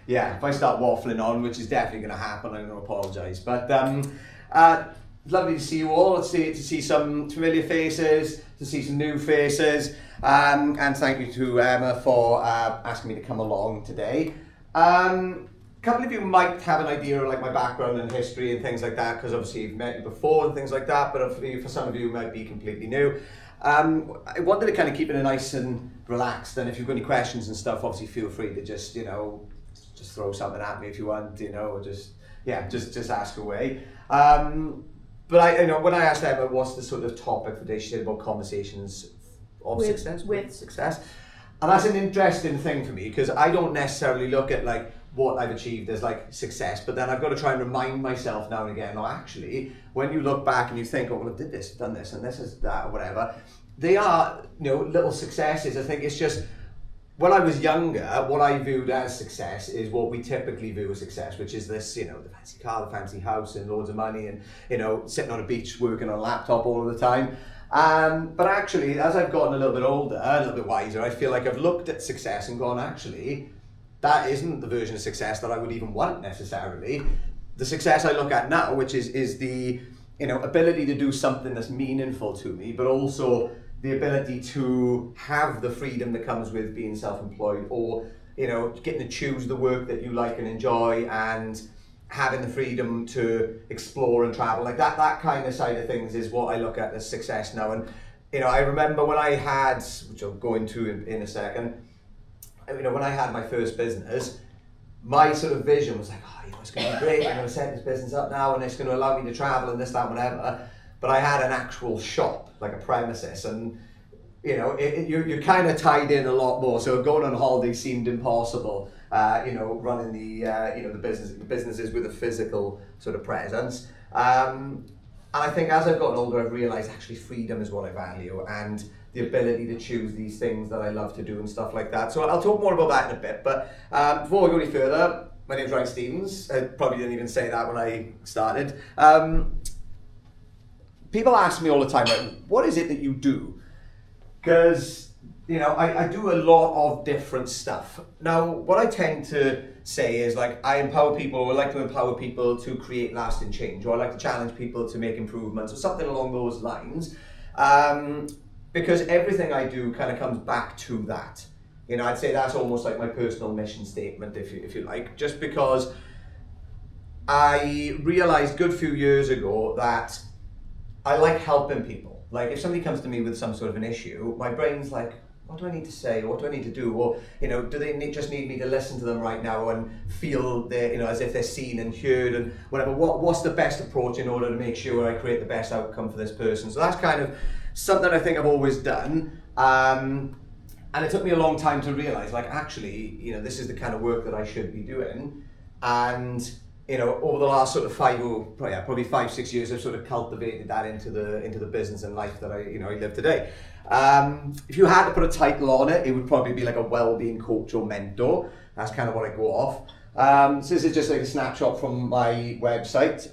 yeah, if I start waffling on, which is definitely going to happen, I'm going to apologise. But lovely to see you all, to see some familiar faces, to see some new faces, and thank you to Emma for asking me to come along today. A couple of you might have an idea of like my background and history and things like that, because obviously you've met me before and things like that, but for some of you it might be completely new. I wanted to kind of keep it nice and relaxed, and if you've got any questions and stuff, obviously feel free to just throw something at me if you want, or just ask away. But when I asked Emma what's the sort of topic for today, she said about conversations of success. And that's an interesting thing for me, because I don't necessarily look at like what I've achieved as like success, but then I've got to try and remind myself now and again, actually, when you look back and you think, oh, well, I did this, done this, and this is that, or whatever, they are, little successes. I think it's just, when I was younger, what I viewed as success is what we typically view as success, which is this, the fancy car, the fancy house, and loads of money, and, sitting on a beach working on a laptop all of the time. But actually, as I've gotten a little bit older, a little bit wiser, I feel like I've looked at success and gone, actually, that isn't the version of success that I would even want necessarily. The success I look at now, which is the, ability to do something that's meaningful to me, but also the ability to have the freedom that comes with being self-employed, or, getting to choose the work that you like and enjoy, and having the freedom to explore and travel, like that kind of side of things is what I look at as success now. And I remember when I had, which I'll go into in a second, when I had my first business, my sort of vision was like, it's going to be great, I'm going to set this business up now, and it's going to allow me to travel and this, that, whatever. But I had an actual shop, like a premises, and you're kind of tied in a lot more. So going on holiday seemed impossible. Running the businesses with a physical sort of presence. And I think as I've gotten older, I've realised actually freedom is what I value, and the ability to choose these things that I love to do and stuff like that. So I'll talk more about that in a bit. But before we go any further, my name's Ryan Stevens. I probably didn't even say that when I started. People ask me all the time, like, what is it that you do? Because I do a lot of different stuff. Now, what I tend to say is like, I empower people, or I like to empower people to create lasting change, or I like to challenge people to make improvements, or something along those lines. Because everything I do kind of comes back to that. I'd say that's almost like my personal mission statement, if you like, just because I realized a good few years ago that I like helping people. Like if somebody comes to me with some sort of an issue, my brain's like, what do I need to say? What do I need to do? Or, do they just need me to listen to them right now and feel as if they're seen and heard and whatever? What's the best approach in order to make sure I create the best outcome for this person? So that's kind of something I think I've always done. And it took me a long time to realize, like, actually, this is the kind of work that I should be doing. And, over the last sort of 5-6 years, I've sort of cultivated that into the business and life that I live today. If you had to put a title on it, it would probably be like a well-being coach or mentor. That's kind of what I go off. So this is just like a snapshot from my website.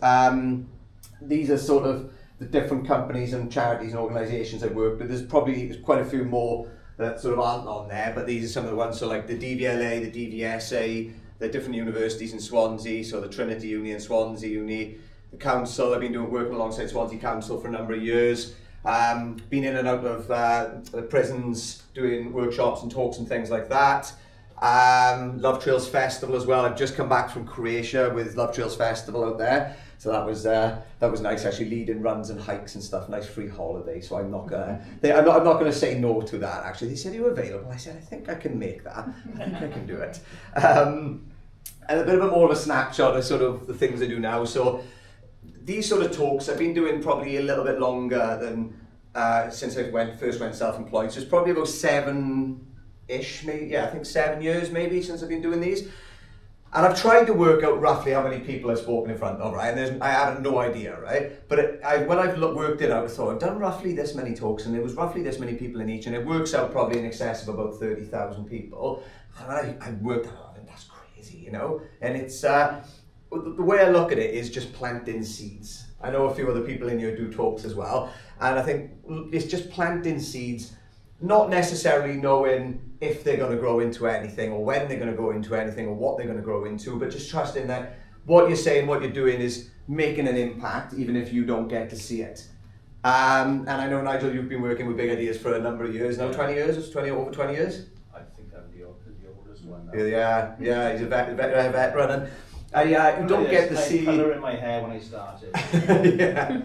These are sort of the different companies and charities and organisations I've worked with. There's quite a few more that sort of aren't on there, but these are some of the ones. So like the DVLA, the DVSA, the different universities in Swansea, so the Trinity Uni and Swansea Uni, the council. I've been working alongside Swansea Council for a number of years. Been in and out of prisons, doing workshops and talks and things like that. Love Trails Festival as well. I've just come back from Croatia with Love Trails Festival out there, so that was nice. Actually, leading runs and hikes and stuff. Nice free holiday. So I'm not gonna say no to that. Actually, they said you were available. I said I think I can make that. I think I can do it. And a bit of more of a snapshot of sort of the things I do now. So these sort of talks I've been doing probably a little bit longer than since I first went self-employed. So it's probably about 7-ish, maybe. Yeah, I think 7 years maybe since I've been doing these. And I've tried to work out roughly how many people I've spoken in front of, right? And I have no idea, right? But when I've worked it out, I thought I've done roughly this many talks, and there was roughly this many people in each, and it works out probably in excess of about 30,000 people. And I worked out, and that's crazy, And it's the way I look at it is just planting seeds. I know a few other people in here do talks as well, and I think it's just planting seeds not necessarily knowing if they're going to grow into anything or when they're going to grow into anything or what they're going to grow into, but just trusting that what you're saying, what you're doing is making an impact, even if you don't get to see it. And I know, Nigel, you've been working with Big Ideas for a number of years now, 20 years, over 20 years? I think I'm the oldest one now. Yeah, he's a veteran. And you don't get to see... colour in my hair when I started. Yeah.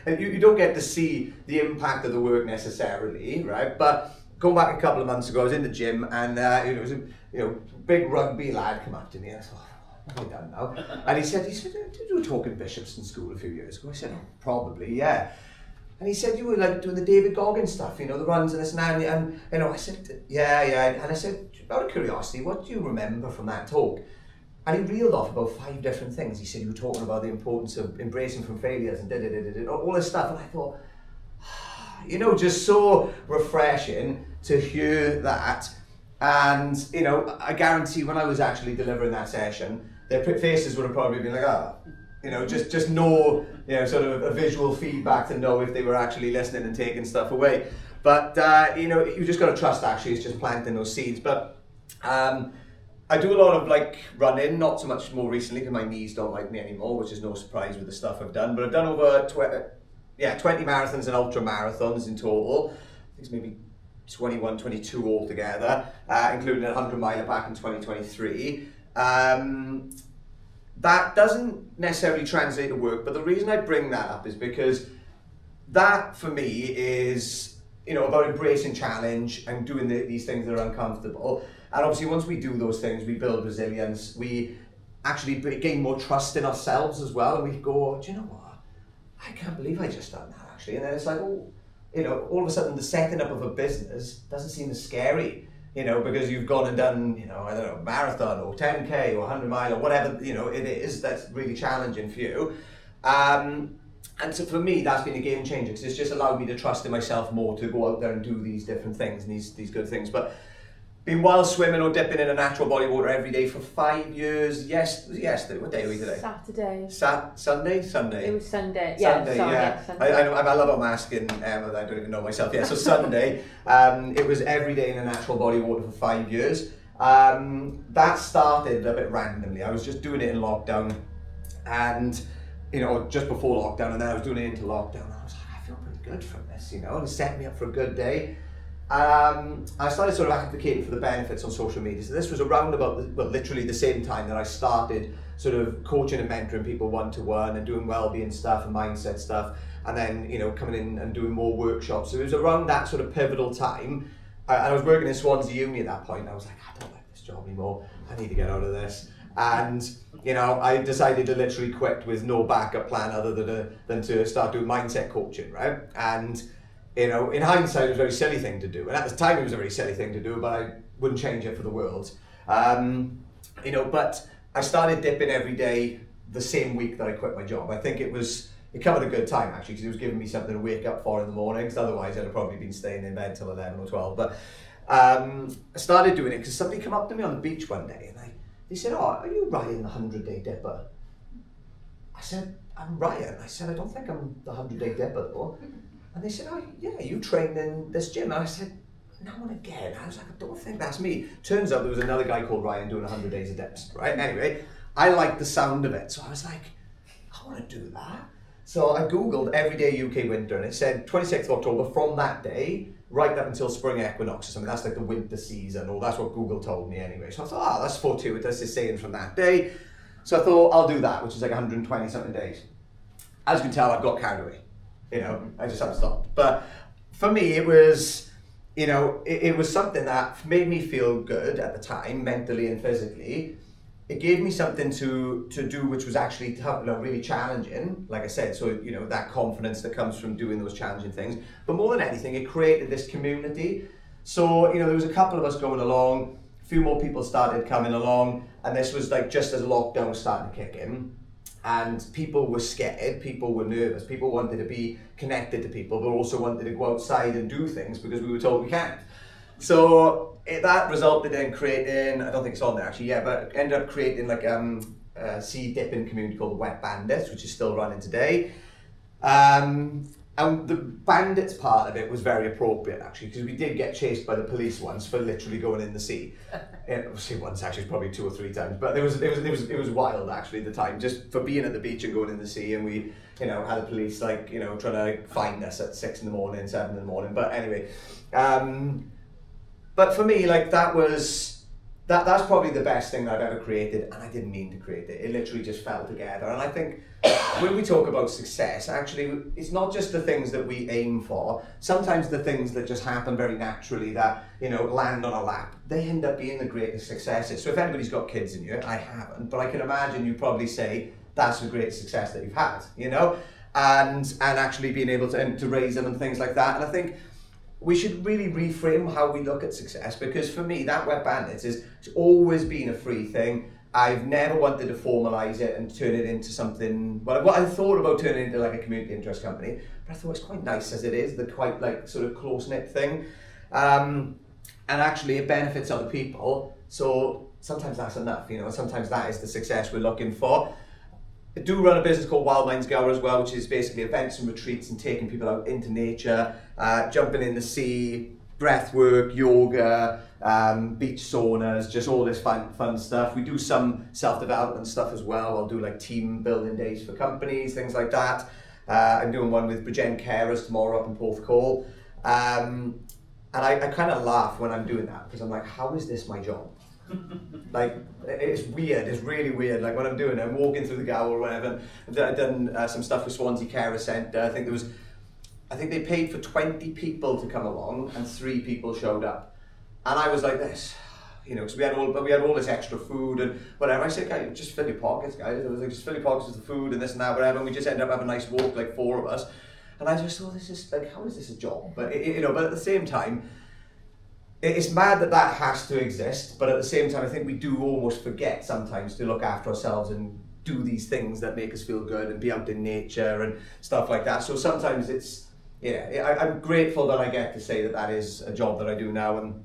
And you don't get to see the impact of the work necessarily, right? But going back a couple of months ago, I was in the gym and it was a big rugby lad come up to me and I thought, what have I done now? And he said, did you were talking bishops in school a few years ago? I said, oh, probably, yeah. And he said, you were like doing the David Goggins stuff, the runs and this and that. And I said, yeah. And I said, out of curiosity, what do you remember from that talk? And he reeled off about 5 different things. He said, you were talking about the importance of embracing from failures and all this stuff. And I thought, just so refreshing to hear that. And, I guarantee when I was actually delivering that session, their faces would have probably been like, just no, sort of a visual feedback to know if they were actually listening and taking stuff away. But, you just got to trust actually, it's just planting those seeds. But I do a lot of running, not so much more recently because my knees don't like me anymore, which is no surprise with the stuff I've done. But I've done over 20 marathons and ultra marathons in total. I think it's maybe 21, 22 altogether, including a 100 miler back in 2023. That doesn't necessarily translate to work, but the reason I bring that up is because that for me is, about embracing challenge and doing these things that are uncomfortable. And obviously once we do those things, we build resilience, we actually gain more trust in ourselves as well, and we go, do you know what? I can't believe I just done that actually. And then it's like, all of a sudden the setting up of a business doesn't seem as scary, because you've gone and done, marathon or 10K or 100 mile or whatever, it is, that's really challenging for you. And so for me, that's been a game changer because it's just allowed me to trust in myself more to go out there and do these different things and these good things. But been wild swimming or dipping in a natural body of water every day for 5 years. Yes. What day are we today? Saturday. Sunday. It was Sunday. Sunday, Sorry, yeah. Sunday. I love I'm asking. I don't even know myself. Yeah. So Sunday. It was every day in a natural body of water for 5 years. That started a bit randomly. I was just doing it in lockdown, and just before lockdown, and then I was doing it into lockdown. And I was like, I feel pretty good from this. And it set me up for a good day. I started sort of advocating for the benefits on social media. So this was around literally the same time that I started sort of coaching and mentoring people one-to-one and doing well-being stuff and mindset stuff, and then coming in and doing more workshops. So it was around that sort of pivotal time. And I was working in Swansea Uni at that point. I was like, I don't like this job anymore. I need to get out of this. And I decided to literally quit with no backup plan other than to start doing mindset coaching, right? And in hindsight, it was a very silly thing to do. And at the time, it was a very silly thing to do, but I wouldn't change it for the world. But I started dipping every day the same week that I quit my job. I think it covered a good time, actually, because it was giving me something to wake up for in the morning, because otherwise I'd have probably been staying in bed till 11 or 12. But I started doing it because somebody came up to me on the beach one day, and they said, oh, are you Ryan, the 100-day dipper? I said, I'm Ryan. I said, I don't think I'm the 100-day dipper, though. And they said, oh, yeah, you train in this gym. And I said, no one again. I was like, I don't think that's me. Turns out there was another guy called Ryan doing 100 days of dips, right? Anyway, I liked the sound of it. So I was like, I want to do that. So I Googled everyday UK winter, and it said 26th of October from that day, right up until spring equinox or something. That's like the winter season, or that's what Google told me anyway. So I thought, that's fortuitous, it's saying from that day. So I thought, I'll do that, which is like 120 something days. As you can tell, I've got carried away. I just haven't stopped. But for me, it was, it was something that made me feel good at the time, mentally and physically. It gave me something to do, which was actually really challenging, like I said. So, that confidence that comes from doing those challenging things. But more than anything, it created this community. So, there was a couple of us going along, a few more people started coming along, and this was just as lockdown was starting to kick in. And people were scared, people were nervous, people wanted to be connected to people, but also wanted to go outside and do things because we were told we can't. So that resulted in creating, I don't think it's on there actually, but ended up creating a sea dipping community called the Wet Bandits, which is still running today. And the bandits part of it was very appropriate, actually, because we did get chased by the police once for literally going in the sea. Obviously, once actually, probably 2 or 3 times, but it was wild actually at the time, just for being at the beach and going in the sea, and we, you know, had the police like, you know, trying to find us at 6 in the morning, 7 in the morning. But anyway, but for me, like that's probably the best thing I've ever created, and I didn't mean to create it. It literally just fell together. And I think when we talk about success, actually, it's not just the things that we aim for. Sometimes the things that just happen very naturally, that, you know, land on a lap, they end up being the greatest successes. So if anybody's got kids in here, I haven't, but I can imagine you probably say that's the greatest success that you've had, you know, and actually being able to raise them and things like that. And I think we should really reframe how we look at success, because for me, that Wet Bandits it's always been a free thing. I've never wanted to formalise it and turn it into something, well, I thought about turning it into like a community interest company, but I thought it's quite nice as it is, the quite like sort of close-knit thing. And actually it benefits other people, so sometimes that's enough, you know, sometimes that is the success we're looking for. I do run a business called Wild Minds Gower as well, which is basically events and retreats and taking people out into nature, jumping in the sea, breath work, yoga, beach saunas, just all this fun stuff. We do some self-development stuff as well. I'll do like team building days for companies, things like that. I'm doing one with Bridgend Carers tomorrow up in Porthcawl. And I kind of laugh when I'm doing that, because I'm like, how is this my job? Like, it's weird, it's really weird. Like when I'm doing it, I'm walking through the Gower or whatever. I've done some stuff with Swansea Carer Centre. I think they paid for 20 people to come along and 3 people showed up. And I was like this, you know, because we had all this extra food and whatever. I said, guys, just fill your pockets, guys. I was like, just fill your pockets with the food and this and that, whatever. And we just ended up having a nice walk, like 4 of us. And I just thought, this is like, how is this a job? But you know, but at the same time, it's mad that has to exist, but at the same time, I think we do almost forget sometimes to look after ourselves and do these things that make us feel good and be out in nature and stuff like that. So sometimes it's, yeah, I'm grateful that I get to say that is a job that I do now. And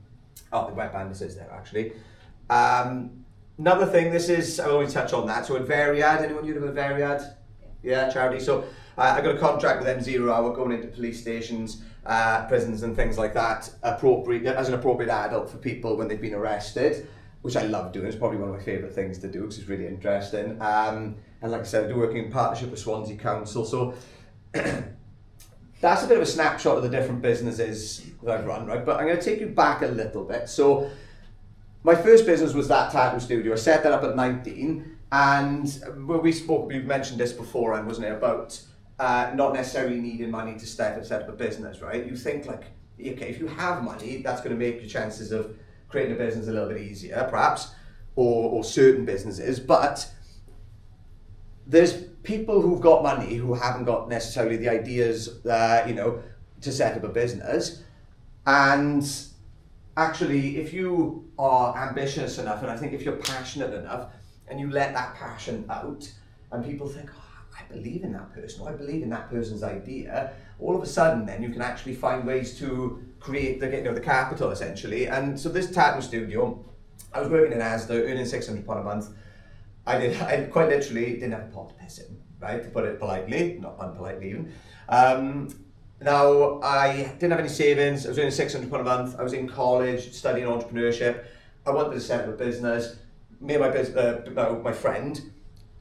the Wet Bandits is there actually. Another thing, I always touch on that. So at Veriad, anyone heard of a Veriad? Yeah, charity. So I got a contract with them 0 hour going into police stations, prisons and things like that, as an appropriate adult for people when they've been arrested, which I love doing. It's probably one of my favourite things to do because it's really interesting. And like I said, I do working in partnership with Swansea Council. So that's a bit of a snapshot of the different businesses that I've run, right? But I'm going to take you back a little bit. So my first business was that tattoo studio. I set that up at 19, and we've mentioned this before, and wasn't it, about not necessarily needing money to set up a business, right? You think like, okay, if you have money, that's going to make your chances of creating a business a little bit easier, perhaps, or certain businesses. But there's people who've got money who haven't got necessarily the ideas, you know, to set up a business. And actually, if you are ambitious enough, and I think if you're passionate enough, and you let that passion out, and people think, oh, I believe in that person, or I believe in that person's idea, all of a sudden then you can actually find ways to create the capital, essentially. And so this tattoo studio, I was working in Asda, earning £600 a month. I quite literally didn't have a pot to piss in, right, to put it politely, not unpolitely even. Now, I didn't have any savings. I was earning £600 a month. I was in college studying entrepreneurship. I wanted to set up a business. Me and my friend,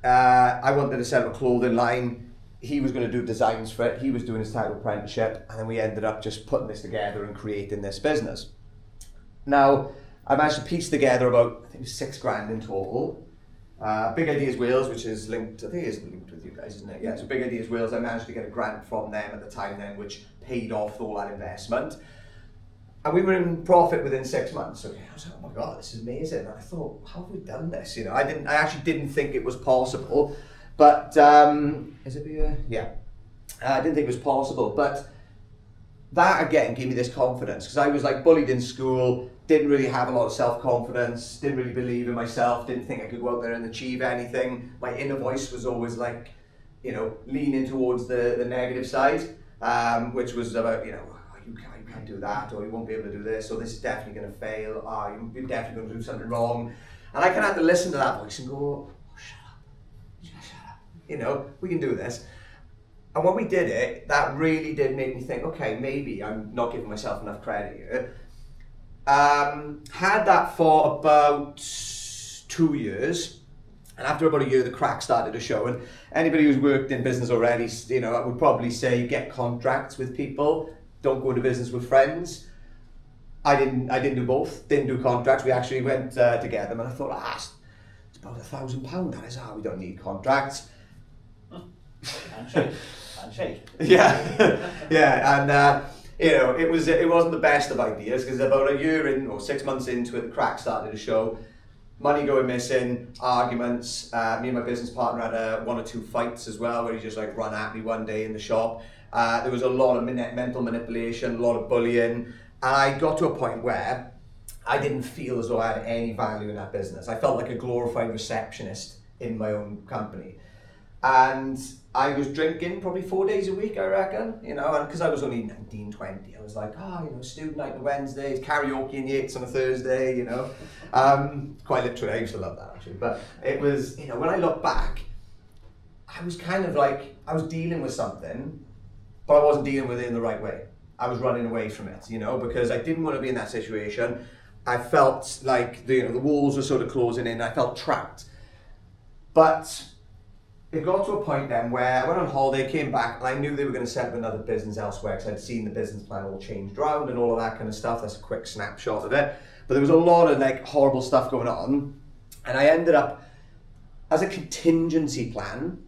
I wanted to set up a clothing line. He was going to do designs for it. He was doing his tattoo apprenticeship, and then we ended up just putting this together and creating this business. Now, I managed to piece together about, I think it was £6,000 in total. Big Ideas Wales, which is linked, I think it is linked with you guys, isn't it? Yeah, so Big Ideas Wales, I managed to get a grant from them at the time then, which paid off all that investment. And we were in profit within 6 months. Okay, I was like, oh my God, this is amazing. And I thought, how have we done this? You know, I actually didn't think it was possible, but, is it here? Yeah. I didn't think it was possible, but that again gave me this confidence, because I was like bullied in school, didn't really have a lot of self-confidence, didn't really believe in myself, didn't think I could go out there and achieve anything. My inner voice was always like, you know, leaning towards the negative side, which was about, you know, you can't do that, or you won't be able to do this, or this is definitely going to fail, or you're definitely going to do something wrong. And I kind of had to listen to that voice and go, oh, shut up, you know, we can do this. And when we did it, that really did make me think, okay, maybe I'm not giving myself enough credit here. Had that for about 2 years. And after about a year, the crack started to show. And anybody who's worked in business already, you know, I would probably say get contracts with people. Don't go into business with friends. I didn't do both. Didn't do contracts. We actually went to get them, and I thought, it's about £1,000. That is, we don't need contracts. Handshake. Yeah, yeah, and you know, it wasn't the best of ideas, because about a year in or 6 months into it, the crack started to show. Money going missing, arguments. Me and my business partner had 1 or 2 fights as well, where he just like run at me one day in the shop. There was a lot of mental manipulation, a lot of bullying, and I got to a point where I didn't feel as though I had any value in that business. I felt like a glorified receptionist in my own company. And I was drinking probably 4 days a week, I reckon, you know, and because I was only 19, 20, I was like, you know, student night on Wednesdays, karaoke in Yates on a Thursday, you know. Quite literally, I used to love that actually. But it was, you know, when I look back, I was kind of like, I was dealing with something, but I wasn't dealing with it in the right way. I was running away from it, you know, because I didn't want to be in that situation. I felt like the walls were sort of closing in. I felt trapped. But it got to a point then where I went on holiday, came back, and I knew they were going to set up another business elsewhere, because I'd seen the business plan all changed around and all of that kind of stuff. That's a quick snapshot of it. But there was a lot of like horrible stuff going on, and I ended up, as a contingency plan,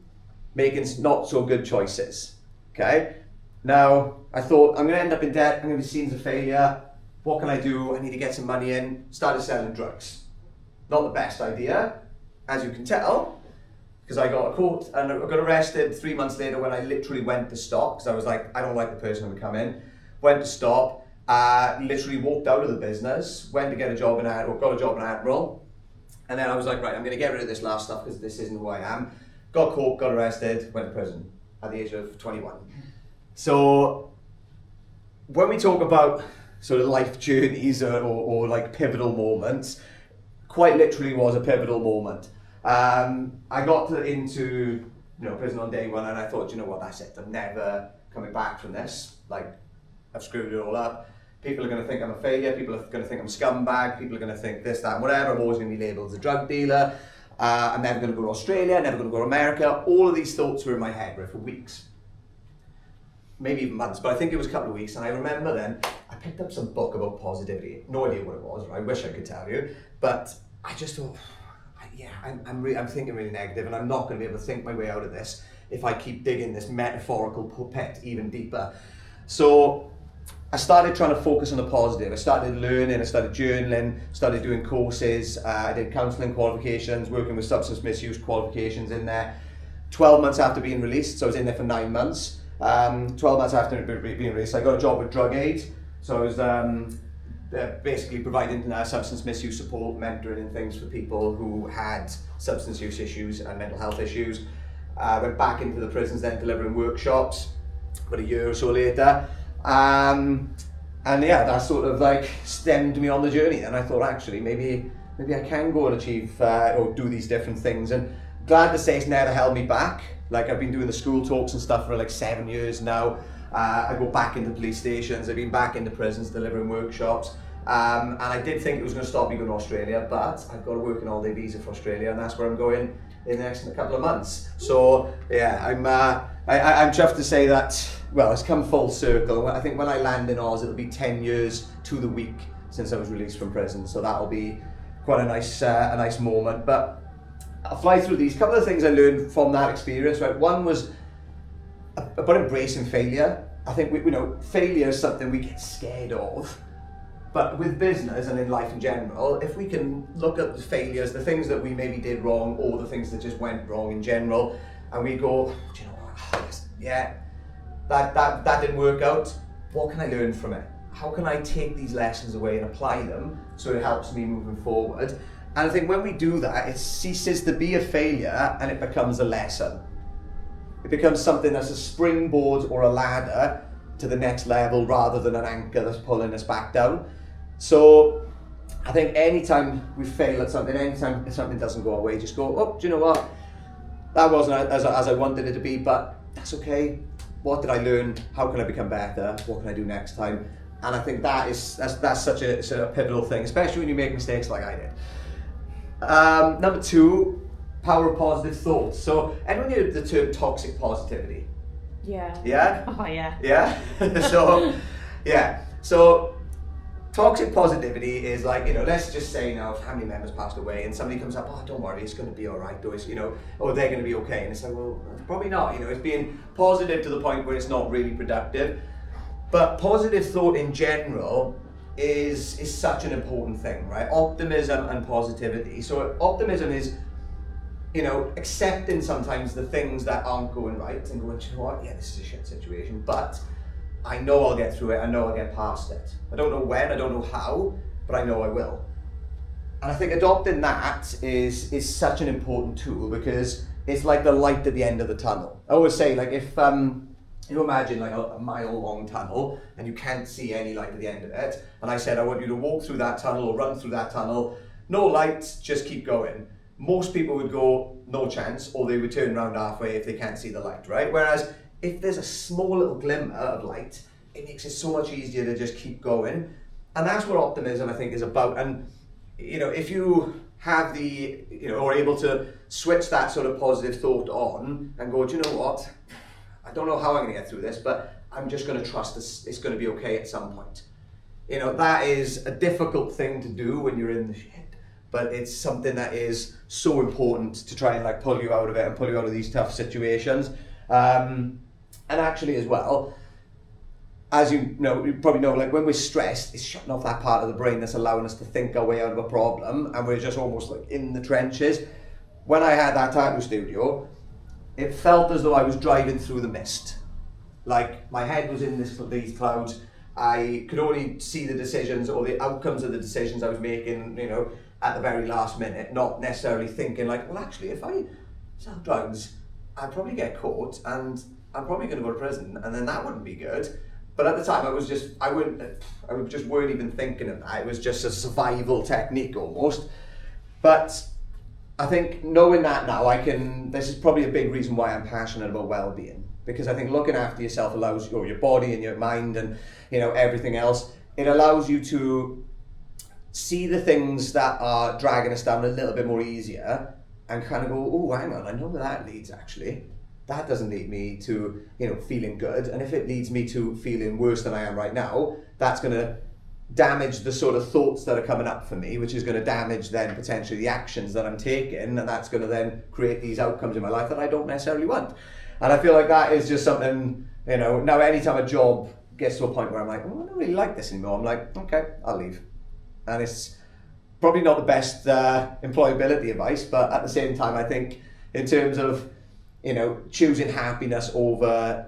making not so good choices. Okay? Now, I thought, I'm going to end up in debt, I'm going to be seen as a failure. What can I do? I need to get some money in. Started selling drugs. Not the best idea, as you can tell, because I got a court and I got arrested 3 months later when I literally went to stop, because I was like, I don't like the person who would come in. Went to stop, literally walked out of the business, went to get a job got a job in Admiral, and then I was like, right, I'm going to get rid of this last stuff because this isn't who I am. Got caught, got arrested, went to prison at the age of 21. So when we talk about sort of life journeys or like pivotal moments, quite literally was a pivotal moment. I got into prison on day one, and I thought, you know what, that's it. I'm never coming back from this. Like, I've screwed it all up. People are going to think I'm a failure. People are going to think I'm a scumbag. People are going to think this, that, and whatever. I'm always going to be labelled as a drug dealer. I'm never going to go to Australia. Never going to go to America. All of these thoughts were in my head for weeks. Maybe even months, but I think it was a couple of weeks. And I remember then, I picked up some book about positivity. No idea what it was. I wish I could tell you. But I just thought, I'm thinking really negative, and I'm not going to be able to think my way out of this if I keep digging this metaphorical pit even deeper. So I started trying to focus on the positive. I started learning, I started journaling, started doing courses. I did counselling qualifications, working with substance misuse qualifications in there. 12 months after being released, so I was in there for 9 months. 12 months after being released, I got a job with Drug Aid. So I was basically providing substance misuse support, mentoring and things for people who had substance use issues and mental health issues. Went back into the prisons then, delivering workshops about a year or so later. And yeah, that sort of like stemmed me on the journey. And I thought, actually, maybe I can go and achieve or do these different things. And glad to say it's never held me back. Like, I've been doing the school talks and stuff for like 7 years now. I go back into police stations, I've been back into prisons delivering workshops. And I did think it was going to stop me going to Australia, but I've got a working holiday visa for Australia, and that's where I'm going in the next couple of months. So yeah, I'm chuffed to say that, well, it's come full circle. I think when I land in Oz, it'll be 10 years to the week since I was released from prison. So that'll be quite a nice moment. But I'll fly through these. Couple of things I learned from that experience. Right, one was about embracing failure. I think failure is something we get scared of. But with business and in life in general, if we can look at the failures, the things that we maybe did wrong, or the things that just went wrong in general, and we go, do you know what? Yeah, that didn't work out. What can I learn from it? How can I take these lessons away and apply them so it helps me moving forward? And I think when we do that, it ceases to be a failure and it becomes a lesson. It becomes something that's a springboard or a ladder to the next level rather than an anchor that's pulling us back down. So I think anytime we fail at something, anytime something doesn't go our way, just go, oh, do you know what? That wasn't as I wanted it to be, but that's okay. What did I learn? How can I become better? What can I do next time? And I think that's such a pivotal thing, especially when you make mistakes like I did. Number 2, power of positive thoughts. So anyone heard the term toxic positivity? Yeah. Yeah? Oh yeah. Yeah? So, yeah. So toxic positivity is like, let's just say now a family member's passed away and somebody comes up, oh, don't worry, it's going to be all right, or it's, or they're going to be okay. And it's like, well, probably not. It's being positive to the point where it's not really productive. But positive thought in general is such an important thing, right? Optimism and positivity. So optimism is, accepting sometimes the things that aren't going right and going, you know what, yeah, this is a shit situation, but I know I'll get through it, I know I'll get past it. I don't know when, I don't know how, but I know I will. And I think adopting that is such an important tool because it's like the light at the end of the tunnel. I always say, like, if you imagine like a mile-long tunnel and you can't see any light at the end of it, and I said, I want you to walk through that tunnel or run through that tunnel, no light, just keep going. Most people would go, no chance, or they would turn around halfway if they can't see the light, right? Whereas if there's a small little glimmer of light, it makes it so much easier to just keep going. And that's what optimism, I think, is about. And, if you have or able to switch that sort of positive thought on and go, do you know what? I don't know how I'm going to get through this, but I'm just going to trust it's going to be okay at some point. That is a difficult thing to do when you're in the shit. But it's something that is so important to try and like pull you out of it and pull you out of these tough situations. And actually as well, as you probably know, like when we're stressed, it's shutting off that part of the brain that's allowing us to think our way out of a problem, and we're just almost like in the trenches. When I had that tattoo studio, it felt as though I was driving through the mist. Like my head was in these clouds. I could only see the decisions or the outcomes of the decisions I was making, at the very last minute, not necessarily thinking like, well, actually, if I sell drugs, I'd probably get caught and I'm probably going to go to prison, and then that wouldn't be good. But at the time, I just weren't even thinking of that. It was just a survival technique almost. But I think knowing that now, this is probably a big reason why I'm passionate about well-being, because I think looking after yourself allows your body and your mind and everything else. It allows you to see the things that are dragging us down a little bit more easier and kind of go, oh, hang on, I know where that leads actually. That doesn't lead me to, feeling good. And if it leads me to feeling worse than I am right now, that's going to damage the sort of thoughts that are coming up for me, which is going to damage then potentially the actions that I'm taking. And that's going to then create these outcomes in my life that I don't necessarily want. And I feel like that is just something, now anytime a job gets to a point where I'm like, oh, I don't really like this anymore, I'm like, okay, I'll leave. And it's probably not the best employability advice, but at the same time, I think in terms of, choosing happiness over,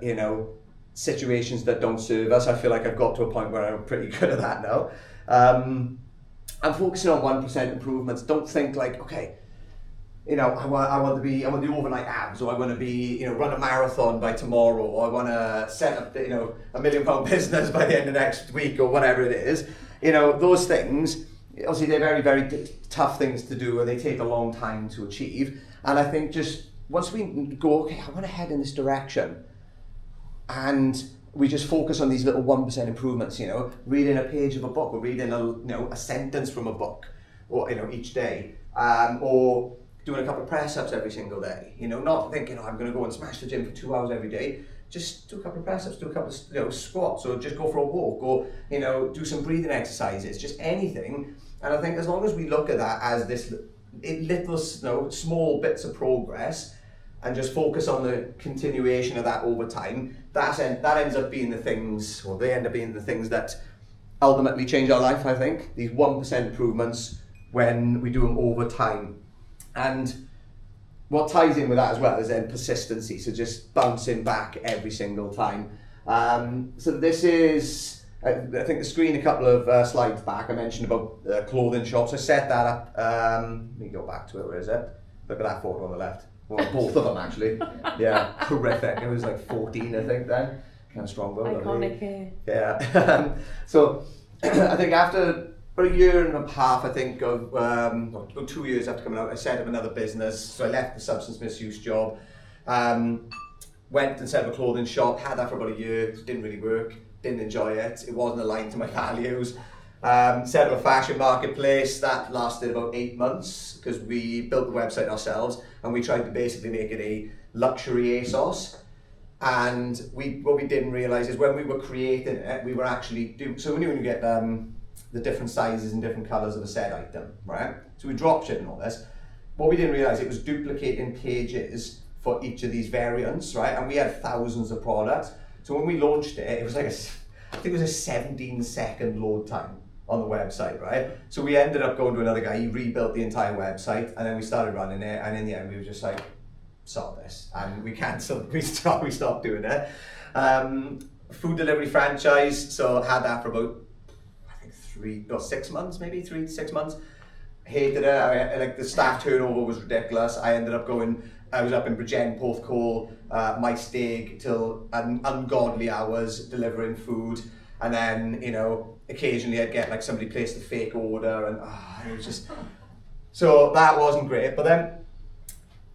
situations that don't serve us, I feel like I've got to a point where I'm pretty good at that now. I'm focusing on 1% improvements. Don't think like, okay, I want to do overnight abs, or I want to be, run a marathon by tomorrow, or I want to set up, a £1 million business by the end of next week, or whatever it is. Those things, obviously they're very, very tough things to do, and they take a long time to achieve. And I think just once we go, okay, I want to head in this direction, and we just focus on these little 1% improvements, reading a page of a book, or reading a sentence from a book, or each day, or doing a couple of press ups every single day. Not thinking, I'm going to go and smash the gym for 2 hours every day. Just do a couple of press ups, do a couple of squats, or just go for a walk, or do some breathing exercises, just anything. And I think as long as we look at that as this little small bits of progress, and just focus on the continuation of that over time, that ends up being the things, or they end up being the things that ultimately change our life, I think. These 1% improvements when we do them over time. And what ties in with that as well is then persistency, so just bouncing back every single time. So this is, I think the screen a couple of slides back, I mentioned about clothing shops. I set that up, let me go back to it, where is it? Look at that photo on the left. Well, both of them actually. Yeah, horrific. It was like 14, I think then. Kind of strong though. Iconic hair. Yeah. So I think after about a year and a half, I think of, 2 years after coming out, I set up another business. So I left the substance misuse job. went and set up a clothing shop, had that for about a year, didn't really work, didn't enjoy it, it wasn't aligned to my values. Set up a fashion marketplace, that lasted about 8 months because we built the website ourselves and we tried to basically make it a luxury ASOS. And what we didn't realise is when we were creating it, we were actually doing, so when you get the different sizes and different colours of a said item, right? So we drop shipping all this. What we didn't realise, it was duplicating pages for each of these variants, right? And we had thousands of products. So when we launched it, it was like I think it was a 17-second load time on the website, right? So we ended up going to another guy, he rebuilt the entire website, and then we started running it, and in the end we were just like, sod this, and we cancelled, we stopped doing it. Food delivery franchise, so had that for about, I think 3 to 6 months, maybe 3 to 6 months. Hated it, like the staff turnover was ridiculous. I ended up I was up in Bridgend, Porthcawl, my steak till ungodly hours delivering food, and then, you know, occasionally I'd get like somebody placed a fake order, and it was just, so that wasn't great. But then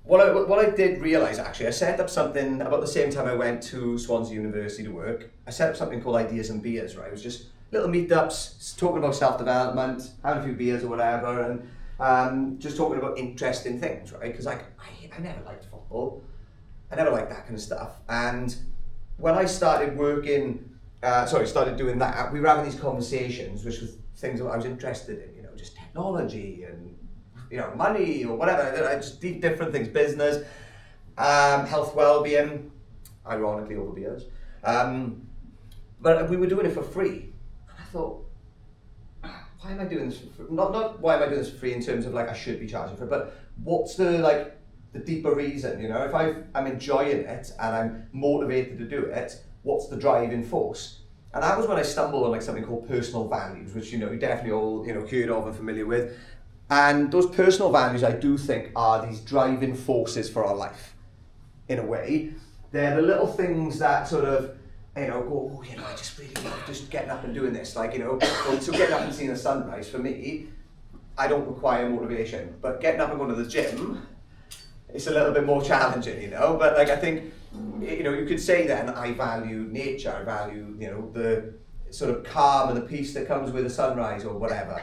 what I did realise, actually, I set up something about the same time I went to Swansea University to work. I set up something called Ideas and Beers, right? It was just little meetups, talking about self-development, having a few beers or whatever, and just talking about interesting things, right? Because I never liked football. I never liked that kind of stuff. And when I started started doing that, we were having these conversations, which was things that I was interested in, you know, just technology and, you know, money or whatever, just different things, business, health, well-being, ironically over beers. But we were doing it for free. And I thought, why am I doing this for free? Not why am I doing this for free in terms of like I should be charging for it, but what's the deeper reason, you know? If I'm enjoying it and I'm motivated to do it, what's the driving force? And that was when I stumbled on like something called personal values, which, you know, you definitely all, you know, heard of and familiar with. And those personal values, I do think, are these driving forces for our life, in a way. They're the little things that sort of, you know, go, oh, you know, I just really love just getting up and doing this. Like, you know, so getting up and seeing the sunrise, for me, I don't require motivation. But getting up and going to the gym, it's a little bit more challenging, you know. But like, I think, you know, you could say then, I value nature, I value, you know, the sort of calm and the peace that comes with a sunrise or whatever.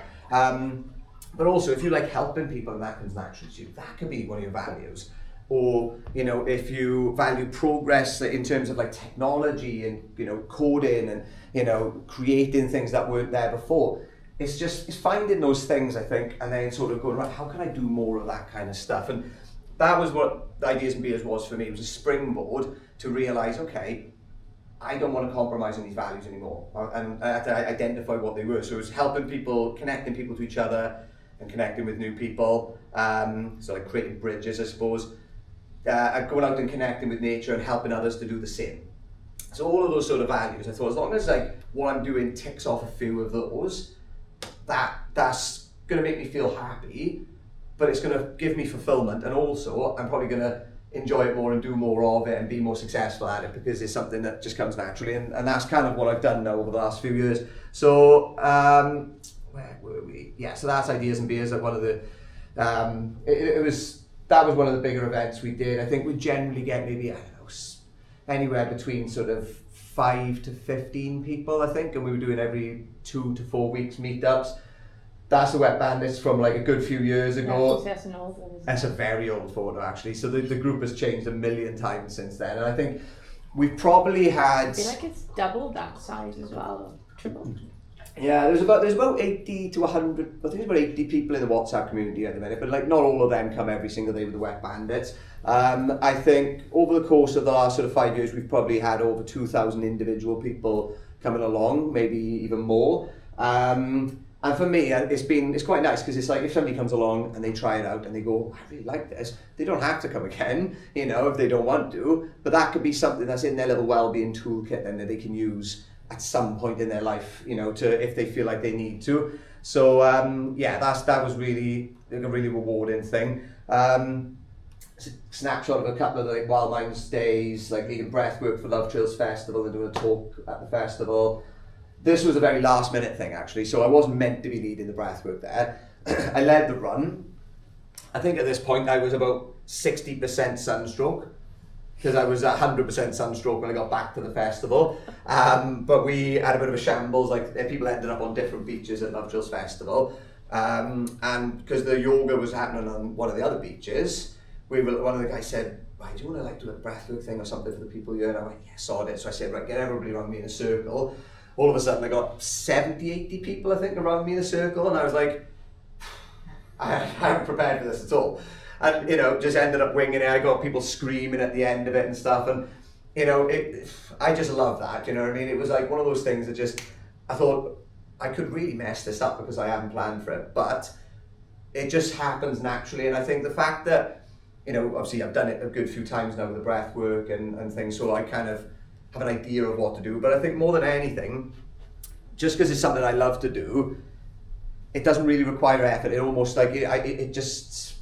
But also, if you like helping people and that comes naturally to you, that could be one of your values. Or, you know, if you value progress in terms of like technology and, you know, coding and, you know, creating things that weren't there before, it's finding those things, I think, and then sort of going, right, how can I do more of that kind of stuff? And that was what Ideas and Beers was for me. It was a springboard to realise, okay, I don't want to compromise on these values anymore. And I had to identify what they were. So it was helping people, connecting people to each other and connecting with new people. So like creating bridges, I suppose. Going out and connecting with nature and helping others to do the same. So all of those sort of values, I thought, as long as like what I'm doing ticks off a few of those, that's going to make me feel happy, but it's going to give me fulfillment, and also I'm probably going to enjoy it more and do more of it and be more successful at it because it's something that just comes naturally, and that's kind of what I've done now over the last few years. So where were we? Yeah, so that's Ideas and Beers. Like one of the that was one of the bigger events we did. I think we generally get maybe, I don't know, anywhere between sort of 5 to 15 people, I think, and we were doing every 2 to 4 weeks meetups. That's the Wet Bandits from like a good few years ago. That's an old one. That's a very old photo, actually. So the group has changed a million times since then, and I think we've probably had. I feel like it's doubled that size as well, or tripled. Yeah, there's about 80 to 100. I think there's about 80 people in the WhatsApp community at the minute, but like not all of them come every single day with the Wet Bandits. I think over the course of the last sort of 5 years, we've probably had over 2,000 individual people coming along, maybe even more. And for me, it's quite nice because it's like if somebody comes along and they try it out and they go, I really like this, they don't have to come again, you know, if they don't want to. But that could be something that's in their little well-being toolkit then that they can use at some point in their life, you know, to if they feel like they need to. So yeah, that was really a really rewarding thing. Snapshot of a couple of the like Wild Minds days, like leading breathwork for Love Trails Festival and doing a talk at the festival. This was a very last minute thing actually, so I wasn't meant to be leading the breathwork there. I led the run. I think at this point I was about 60% sunstroke, because I was 100% sunstroke when I got back to the festival. But we had a bit of a shambles, like people ended up on different beaches at Lovedale's Festival. And because the yoga was happening on one of the other beaches, one of the guys said, right, do you want to do a breathwork thing or something for the people here? And I went, yeah, sod it. So I said, right, get everybody around me in a circle. All of a sudden I got 70, 80 people, I think, around me in a circle. And I was like, I haven't prepared for this at all. And, just ended up winging it. I got people screaming at the end of it and stuff. And, I just love that, you know what I mean? It was like one of those things that I thought I could really mess this up because I hadn't planned for it. But it just happens naturally. And I think the fact that, obviously I've done it a good few times now with the breath work and things, so I kind of have an idea of what to do. But I think more than anything, just because it's something I love to do, it doesn't really require effort. It almost like, it just...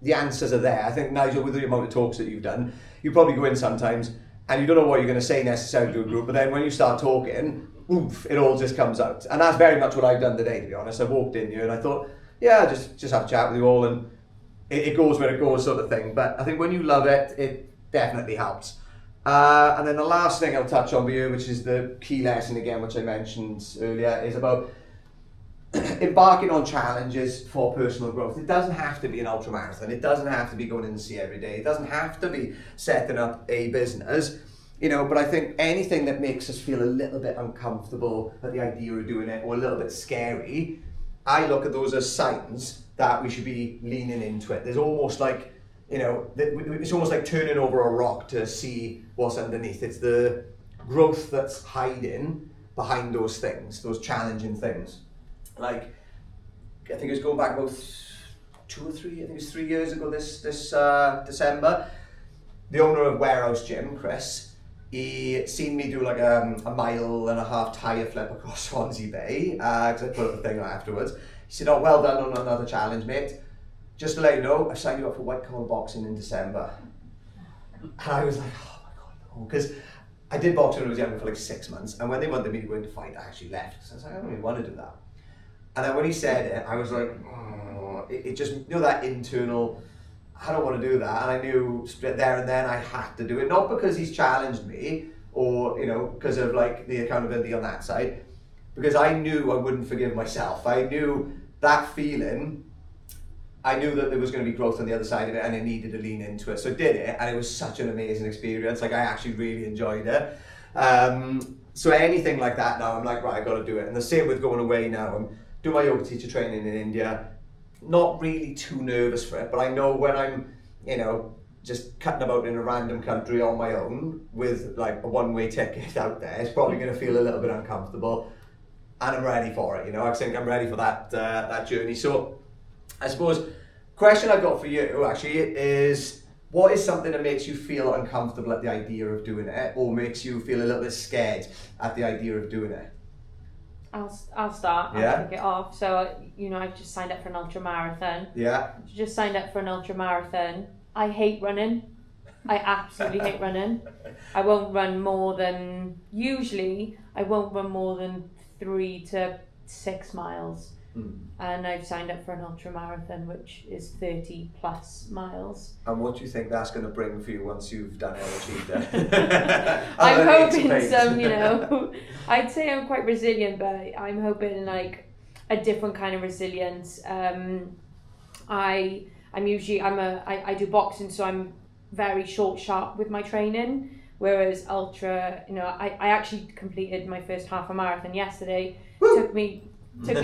the answers are there. I think, Nigel, with the amount of talks that you've done, you probably go in sometimes and you don't know what you're going to say necessarily to a group, but then when you start talking, oof, it all just comes out. And that's very much what I've done today, to be honest. I walked in here and I thought, yeah, just have a chat with you all, and it goes where it goes, sort of thing. But I think when you love it, it definitely helps. And then the last thing I'll touch on with you, which is the key lesson again, which I mentioned earlier, is about embarking on challenges for personal growth. It doesn't have to be an ultra marathon. It doesn't have to be going in the sea every day. It doesn't have to be setting up a business, but I think anything that makes us feel a little bit uncomfortable at the idea of doing it, or a little bit scary, I look at those as signs that we should be leaning into it. There's almost like, it's almost like turning over a rock to see what's underneath. It's the growth that's hiding behind those things, those challenging things. Like, I think it was going back about 2 or 3, I think it was 3 years ago this December, the owner of Warehouse Gym, Chris, he seen me do like a 1.5-mile tyre flip across Swansea Bay, because I put up a thing afterwards. He said, oh, well done on another challenge, mate. Just to let you know, I've signed you up for white collar boxing in December. And I was like, oh my God, no, because I did boxing when I was younger for like 6 months, and when they wanted me to go into fight, I actually left. So I was like, I don't really want to do that. And then when he said it, I was like, oh, it just, that internal, I don't want to do that. And I knew there and then I had to do it, not because he's challenged me or, because of like the accountability on that side, because I knew I wouldn't forgive myself. I knew that feeling, I knew that there was going to be growth on the other side of it and I needed to lean into it. So I did it, and it was such an amazing experience. Like, I actually really enjoyed it. So anything like that now, I'm like, right, I got to do it. And the same with going away now. I'm doing my yoga teacher training in India. Not really too nervous for it, but I know when I'm, just cutting about in a random country on my own with like a one-way ticket out there, it's probably going to feel a little bit uncomfortable, and I'm ready for it. I think I'm ready for that journey. So I suppose question I've got for you actually is, what is something that makes you feel uncomfortable at the idea of doing it, or makes you feel a little bit scared at the idea of doing it? I'll start. I'll kick it off. So, I've just signed up for an ultra marathon. Yeah. Just signed up for an ultra marathon. I hate running. I absolutely hate running. I won't run more than 3 to 6 miles. And I've signed up for an ultra marathon, which is 30 plus miles. And what do you think that's going to bring for you once you've done it and achieved it? I'm hoping some, I'd say I'm quite resilient, but I'm hoping like a different kind of resilience. I do boxing, so I'm very short, sharp with my training. Whereas ultra, I actually completed my first half a marathon yesterday. Took me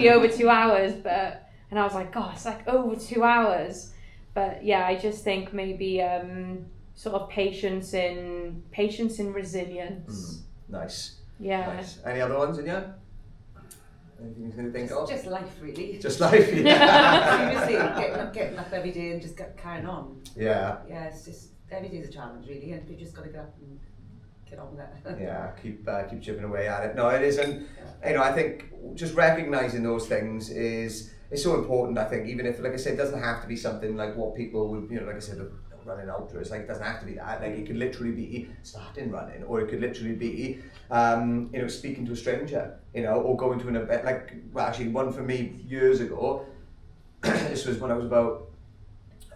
over 2 hours, and I was like, God, it's like over 2 hours. But yeah, I just think maybe sort of patience and resilience. Nice. Yeah. Nice. Any other ones in you? Anything you can think of? Just life, really. Just life. Yeah. Seriously, getting up every day and just carrying on. Yeah. Yeah, it's just every day's a challenge, really, and you just got to get up and get on with it. Yeah, keep chipping away at it. No, it isn't. I think just recognizing those things is so important. I think even if, like I said, it doesn't have to be something like what people would, like I said, running ultras. Like, it doesn't have to be that. Like, it could literally be starting running, or it could literally be, speaking to a stranger, or going to an event. Like, well, actually, one for me years ago. This was when I was about,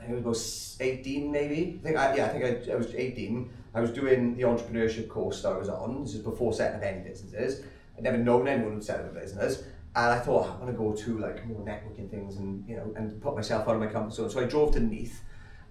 I I think it was about 18 maybe. I think I was 18. I was doing the entrepreneurship course that I was on. This is before setting up any businesses. I'd never known anyone who'd set up a business. And I thought, I want to go to like more networking things and, you know, and put myself out of my comfort zone. So I drove to Neath.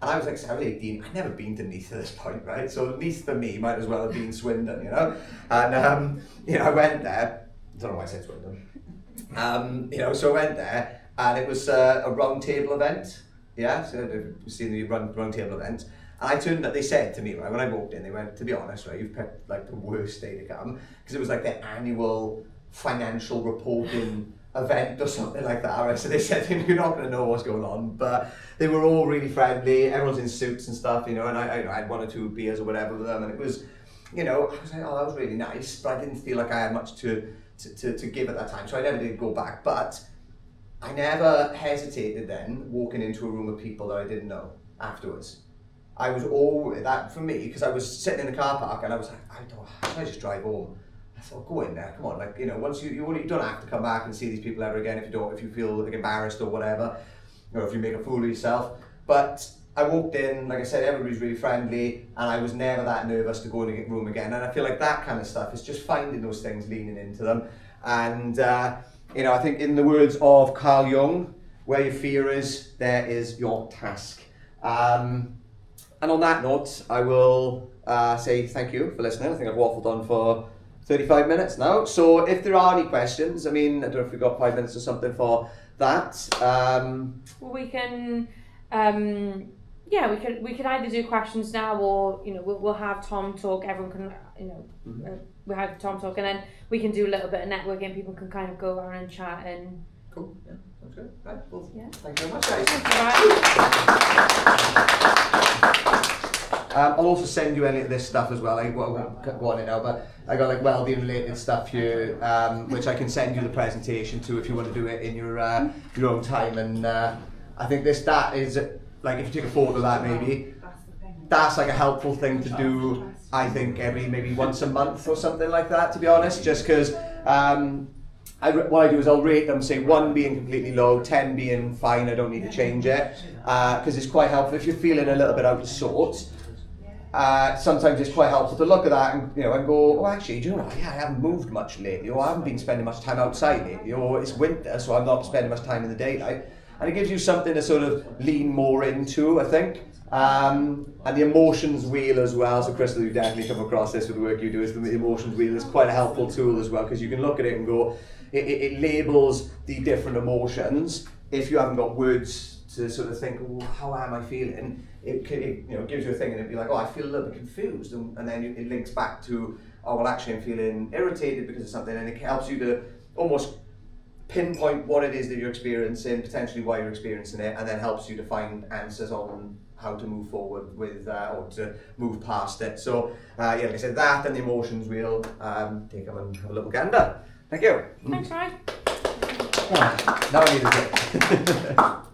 And I was like, I was 18, I'd never been to Neath at this point, right? So Neath for me might as well have been Swindon, you know? And, you know, I went there, I don't know why I said Swindon. You know, so I went there and it was a round table event, yeah? So I've seen the round table event. And I turned up, they said to me, right, when I walked in, they went, to be honest, right, you've picked like the worst day to come, because it was like their annual financial reporting event or something like that, right? So they said, you're not going to know what's going on, but they were all really friendly, everyone's in suits and stuff, you know, and I had 1 or 2 beers or whatever with them, and it was, you know, I was like, oh, that was really nice, but I didn't feel like I had much to give at that time, so I never did go back, but I never hesitated then walking into a room of people that I didn't know afterwards. I was always, that for me, because I was sitting in the car park and I was like, I just drive home. I thought, go in there, come on, like, you know, once you don't have to come back and see these people ever again if you feel like embarrassed or whatever, or if you make a fool of yourself. But I walked in, like I said, everybody's really friendly, and I was never that nervous to go in the room again. And I feel like that kind of stuff is just finding those things, leaning into them. And, you know, I think in the words of Carl Jung, where your fear is, there is your task. And on that note, I will say thank you for listening. I think I've waffled on for 35 minutes now. So if there are any questions, I mean, I don't know if we've got 5 minutes or something for that. Well, we can, we could either do questions now, or, you know, we'll have Tom talk. Everyone can, you know, we'll have Tom talk, and then we can do a little bit of networking. People can kind of go around and chat and. Cool. Yeah, sounds good. Right. Well, yeah. Thank you very much, guys. Thank you. I'll also send you any of this stuff as well. I won't go on it now, but I got like well-being related stuff here, which I can send you the presentation to if you want to do it in your own time. And I think that is like, if you take a photo of that, maybe that's like a helpful thing to do. I think maybe once a month or something like that. To be honest, just because. What I do is I'll rate them, say 1 being completely low, 10 being fine, I don't need to change it, because it's quite helpful if you're feeling a little bit out of sorts. Sometimes it's quite helpful to look at that and, you know, and go, oh, actually, do you know what? Yeah, I haven't moved much lately, or I haven't been spending much time outside lately, or it's winter, so I'm not spending much time in the daylight. And it gives you something to sort of lean more into, I think. And the emotions wheel as well. So Crystal, you definitely come across this with the work you do. Is the emotions wheel is quite a helpful tool as well, because you can look at it and go, it labels the different emotions. If you haven't got words to sort of think, oh, how am I feeling? It you know, gives you a thing, and it'd be like, oh, I feel a little bit confused, and then it links back to, oh, well, actually, I'm feeling irritated because of something, and it helps you to almost pinpoint what it is that you're experiencing, potentially why you're experiencing it, and then helps you to find answers on how to move forward with, or to move past it. So, yeah, like I said, that and the emotions wheel, take them and have a little gander. Thank you. Thanks, Ryan. Now I need a drink.